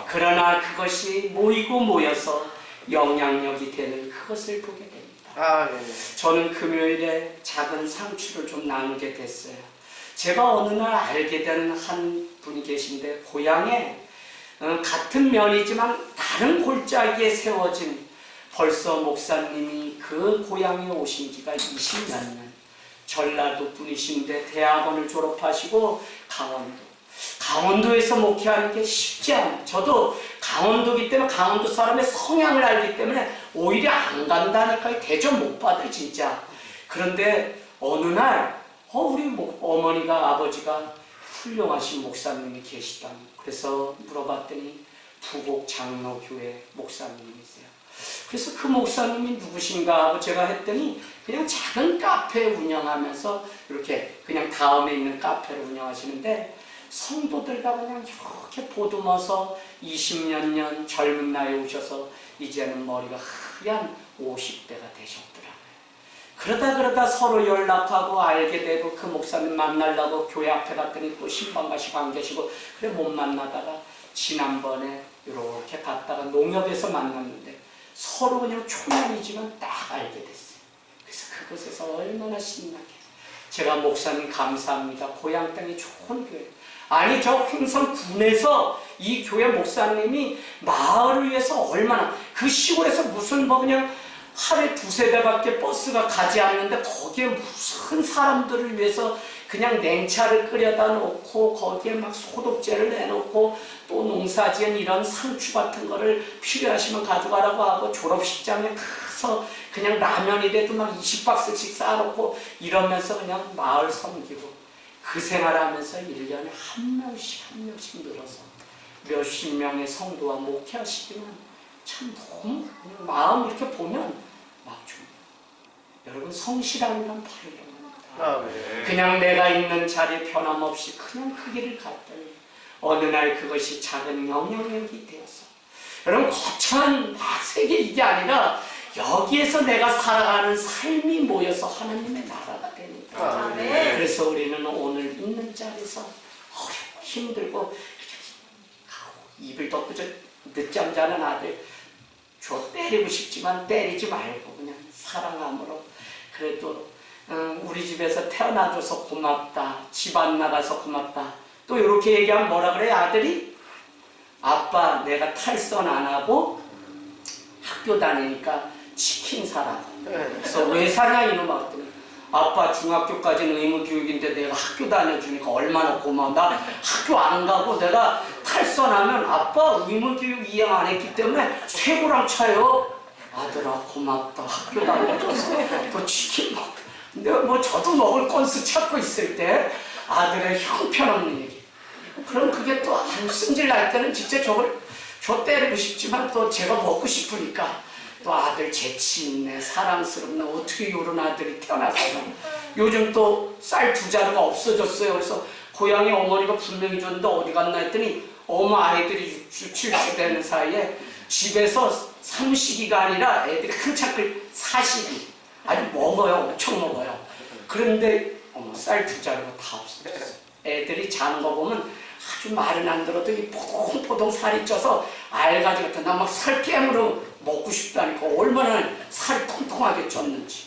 그러나 그것이 모이고 모여서 영향력이 되는 그것을 보게 됩니다. 저는 금요일에 작은 상추를 좀 나누게 됐어요. 제가 어느 날 알게 된 한 분이 계신데 고향에 같은 면이지만 다른 골짜기에 세워진 벌써 목사님이 그 고향에 오신 지가 20몇 년 전라도 분이신데 대학원을 졸업하시고 강원도에서 목회하는 게 쉽지 않아요. 저도 강원도기 때문에 강원도 사람의 성향을 알기 때문에 오히려 안 간다니까요. 대접 못 받아요 진짜. 그런데 어느 날 우리 어머니가 아버지가 훌륭하신 목사님이 계시다. 그래서 물어봤더니 부곡 장로교회 목사님이세요. 그래서 그 목사님이 누구신가 하고 제가 했더니 그냥 작은 카페 운영하면서 이렇게 그냥 다음에 있는 카페를 운영하시는데 성도들과 그냥 이렇게 보듬어서 20몇 년 젊은 나이에 오셔서 이제는 머리가 하얀 50대가 되셨더라고요. 그러다 서로 연락하고 알게 되고 그 목사님 만나려고 교회 앞에 갔더니 또 신방 가시고 안 계시고 그래 못 만나다가 지난번에 이렇게 갔다가 농협에서 만났는데 서로 그냥 초면이지만 딱 알게 됐어요. 그래서 그곳에서 얼마나 신나게 제가 목사님 감사합니다. 고향 땅이 좋은 교회. 아니 저 횡성 군에서 이 교회 목사님이 마을을 위해서 얼마나 그 시골에서 무슨 뭐 그냥 하루에 두세 대밖에 버스가 가지 않는데 거기에 무슨 사람들을 위해서 그냥 냉차를 끓여다 놓고 거기에 막 소독제를 내놓고 또 농사지은 이런 상추 같은 거를 필요하시면 가져가라고 하고 졸업식장에 가서 그냥 라면이라도 막 20박스씩 쌓아놓고 이러면서 그냥 마을 섬기고 그 생활하면서 1년에 한 명씩 늘어서 몇십 명의 성도와 목회하시기는 참 너무 마음 이렇게 보면 막 좀 여러분 성실함이란 바로 이런 겁니다. 그냥 내가 있는 자리에 변함없이 그냥 그 길을 갔더니 어느 날 그것이 작은 영향력이 되어서 여러분 거창한 막 세계 이게 아니라 여기에서 내가 살아가는 삶이 모여서 하나님의 나라가 되니까 그래서 우리는 오늘 있는 자리에서 어렵고 힘들고 입을 덮고 늦잠 자는 아들 저 때리고 싶지만 때리지 말고 그냥 사랑함으로 그래도 우리 집에서 태어나줘서 고맙다. 집 안 나가서 고맙다. 또 이렇게 얘기하면 뭐라 그래 아들이? 아빠 내가 탈선 안 하고 학교 다니니까 치킨 사라. 그래서 왜 사냐 이놈아 그랬더니 아빠 중학교까지는 의무교육인데 내가 학교 다녀주니까 얼마나 고마워. 나 학교 안 가고 내가 탈선하면 아빠 의무교육 이행 안 했기 때문에 쇠고랑 차요. 아들아 고맙다. 학교 다녀줘서 또 치킨 먹고 내가 뭐 저도 먹을 건수 찾고 있을 때 아들의 형편없는 얘기. 그럼 그게 또 안 승질 날 때는 진짜 저 때리고 싶지만 또 제가 먹고 싶으니까 또 아들 재치 있네 사랑스럽네 어떻게 이런 아들이 태어났어요. 요즘 또 쌀 2자루가 없어졌어요. 그래서 고향에 어머니가 분명히 줬는데 어디 갔나 했더니 어머 아이들이 6주 7주 되는 사이에 집에서 삼식이가 아니라 애들이 한참 사식이 아주 먹어요. 엄청 먹어요. 그런데 쌀 2자루가 다 없어졌어요. 애들이 자는 거 보면 아주 말은 안 들어도 이 포동포동 살이 쪄서 알가지 같은 나 막 살 깨물어 먹고 싶다니까 얼마나 살이 통통하게 쪘는지.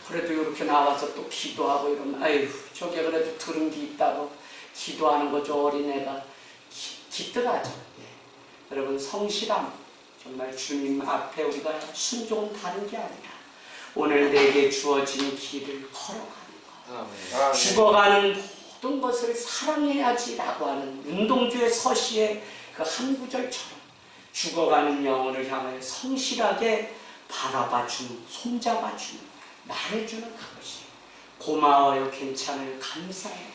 그래도 이렇게 나와서 또 기도하고 이러면 아유 저게 그래도 들은 게 있다고 기도하는 거죠. 어린애가 기특하죠. 예. 여러분 성실함 정말 주님 앞에 우리가 순종은 다른 게 아니라 오늘 내게 주어진 길을 걸어가는 것 죽어가는 모든 것을 사랑해야지라고 하는 윤동주의 서시의 그 한 구절처럼 죽어가는 영혼을 향하여 성실하게 바라봐주는, 손잡아주는, 말해주는 그것이 고마워요, 괜찮아요, 감사해요.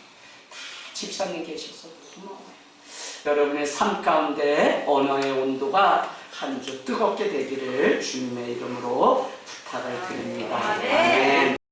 다 집사님 계셔서 고마워요. 여러분의 삶 가운데 언어의 온도가 한 주 뜨겁게 되기를 주님의 이름으로 부탁을 드립니다. 아멘.